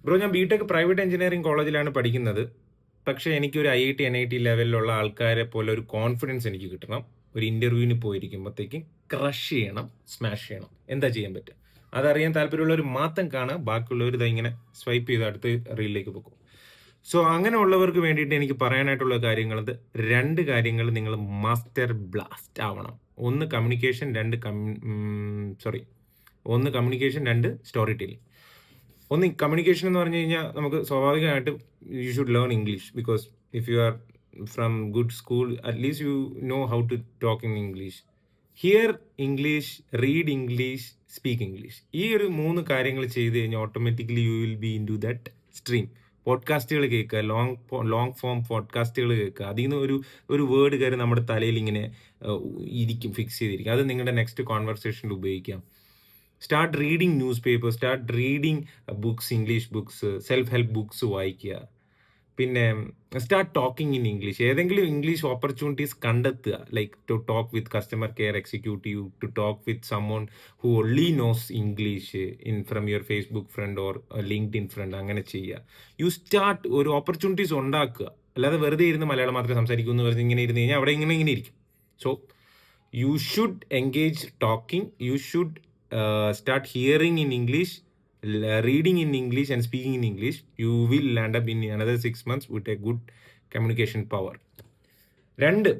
Bro, ഞാൻ BTech private engineering കോളേജിലാണ് പഠിക്കുന്നത്. പക്ഷേ എനിക്കൊരു IIT NIT ലെവലിലുള്ള ആൾക്കാരെ പോലെ ഒരു കോൺഫിഡൻസ് എനിക്ക് കിട്ടണം. ഒരു ഇന്റർവ്യൂവിന് പോയിരിക്കുമ്പോഴത്തേക്കും ക്രഷ് ചെയ്യണം, സ്മാഷ് ചെയ്യണം. എന്താ ചെയ്യാൻ പറ്റുക? അതറിയാൻ താല്പര്യമുള്ളവർ മാത്രം കാണുക. ബാക്കിയുള്ളവർ ഇങ്ങനെ സ്വൈപ്പ് ചെയ്ത് അടുത്ത് റീലിലേക്ക് പോകും. സോ അങ്ങനെയുള്ളവർക്ക് വേണ്ടിയിട്ട് എനിക്ക് പറയാനായിട്ടുള്ള കാര്യങ്ങളത് 2 കാര്യങ്ങൾ നിങ്ങൾ മാസ്റ്റർ ബ്ലാസ്റ്റ് ആവണം. ഒന്ന് കമ്മ്യൂണിക്കേഷൻ, 2 സ്റ്റോറി ടെല്ലിംഗ്. ഒന്ന് കമ്മ്യൂണിക്കേഷൻ എന്ന് പറഞ്ഞു കഴിഞ്ഞാൽ നമുക്ക് സ്വാഭാവികമായിട്ടും you should learn English. Because if you are from good school, at least you know how to talk in English. Hear English, read English, speak English. ഈ ഒരു 3 കാര്യങ്ങൾ ചെയ്ത് കഴിഞ്ഞാൽ automatically you will be in to that stream. പോഡ്കാസ്റ്റുകൾ കേൾക്കുക, long form പോഡ്കാസ്റ്റുകൾ കേൾക്കുക. അതിൽ നിന്ന് ഒരു വേർഡ് കയറി നമ്മുടെ തലയിൽ ഇങ്ങനെ ഇരിക്കും, ഫിക്സ് ചെയ്തിരിക്കും. അത് നിങ്ങളുടെ നെക്സ്റ്റ് കോൺവെർസേഷനിൽ ഉപയോഗിക്കാം. Start reading newspaper, start reading books, English books, self help books വായിക്കുക. പിന്നെ സ്റ്റാർട്ട് ടോക്കിംഗ് ഇൻ ഇംഗ്ലീഷ്. ഏതെങ്കിലും ഇംഗ്ലീഷ് ഓപ്പർച്യൂണിറ്റീസ് കണ്ടെത്തുക. Like to talk with customer care executive, to talk with someone who only knows English from your Facebook friend or LinkedIn friend. അങ്ങനെ ചെയ്യുക. You start ഒരു opportunities ഉണ്ടാക്കുക. അല്ലാതെ വെറുതെ ഇരുന്ന് മലയാളം മാത്രമേ സംസാരിക്കൂ എന്ന് പറഞ്ഞ് ഇങ്ങനെ ഇരുന്ന് കഴിഞ്ഞാൽ അവിടെ ഇങ്ങനെ ഇരിക്കും. So you should engage talking. You should start hearing in English, reading in English and speaking in English. You will land up in another 6 months with a good communication power. 2,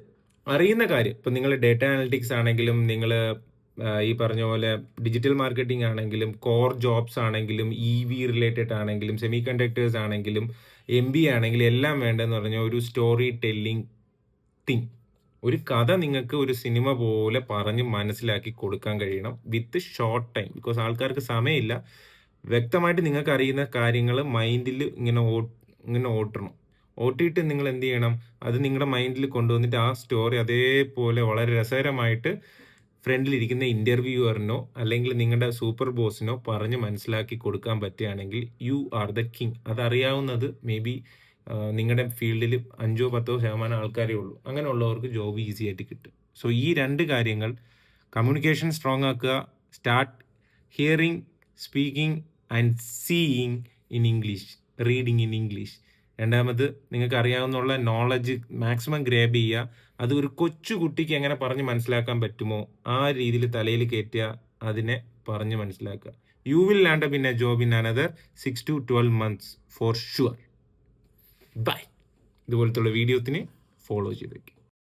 അറിയുന്ന കാര്യം. ഇപ്പം നിങ്ങൾ ഡേറ്റ അനലിറ്റിക്സ് ആണെങ്കിലും, നിങ്ങൾ ഈ പറഞ്ഞ പോലെ digital marketing ആണെങ്കിലും, കോർ ജോബ്സ് ആണെങ്കിലും, EV റിലേറ്റഡ് ആണെങ്കിലും, സെമി കണ്ടക്ടേഴ്സ് ആണെങ്കിലും, MBA ആണെങ്കിലും, എല്ലാം വേണ്ടതെന്ന് പറഞ്ഞാൽ ഒരു സ്റ്റോറി ടെല്ലിംഗ് തിങ്. ഒരു കഥ നിങ്ങൾക്ക് ഒരു സിനിമ പോലെ പറഞ്ഞ് മനസ്സിലാക്കി കൊടുക്കാൻ കഴിയണം വിത്ത് ഷോർട്ട് ടൈം. ബിക്കോസ് ആൾക്കാർക്ക് സമയമില്ല. വ്യക്തമായിട്ട് നിങ്ങൾക്ക് അറിയുന്ന കാര്യങ്ങൾ മൈൻഡിൽ ഇങ്ങനെ ഓട്ടണം. ഓട്ടിയിട്ട് നിങ്ങൾ എന്ത് ചെയ്യണം? അത് നിങ്ങളുടെ മൈൻഡിൽ കൊണ്ടുവന്നിട്ട് ആ സ്റ്റോറി അതേപോലെ വളരെ രസകരമായിട്ട് ഫ്രണ്ടിലിരിക്കുന്ന ഇൻ്റർവ്യൂവറിനോ അല്ലെങ്കിൽ നിങ്ങളുടെ സൂപ്പർ ബോസിനോ പറഞ്ഞ് മനസ്സിലാക്കി കൊടുക്കാൻ പറ്റുകയാണെങ്കിൽ യു ആർ ദ കിങ്. അതറിയാവുന്നത് മേ ബി നിങ്ങളുടെ ഫീൽഡിൽ 5-10% ആൾക്കാരേ ഉള്ളൂ. അങ്ങനെയുള്ളവർക്ക് ജോബ് ഈസി ആയിട്ട് കിട്ടും. സോ ഈ 2 കാര്യങ്ങൾ, കമ്മ്യൂണിക്കേഷൻ സ്ട്രോങ് ആക്കുക, start hearing, speaking and seeing in English, reading in English. രണ്ടാമത്, നിങ്ങൾക്ക് അറിയാവുന്ന നോളജ് മാക്സിമം ഗ്രാബ് ചെയ്യുക. അത് ഒരു കൊച്ചു കുട്ടിക്ക് എങ്ങനെ പറഞ്ഞ് മനസ്സിലാക്കാൻ പറ്റുമോ ആ രീതിയിൽ തലയിൽ കയറ്റുക, അതിനെ പറഞ്ഞ് മനസ്സിലാക്കുക. You will land up in a job in another 6 to 12 months for sure. Bye. ഇതുപോലത്തുള്ള വീഡിയോത്തിന് ഫോളോ ചെയ്ത് വയ്ക്കും.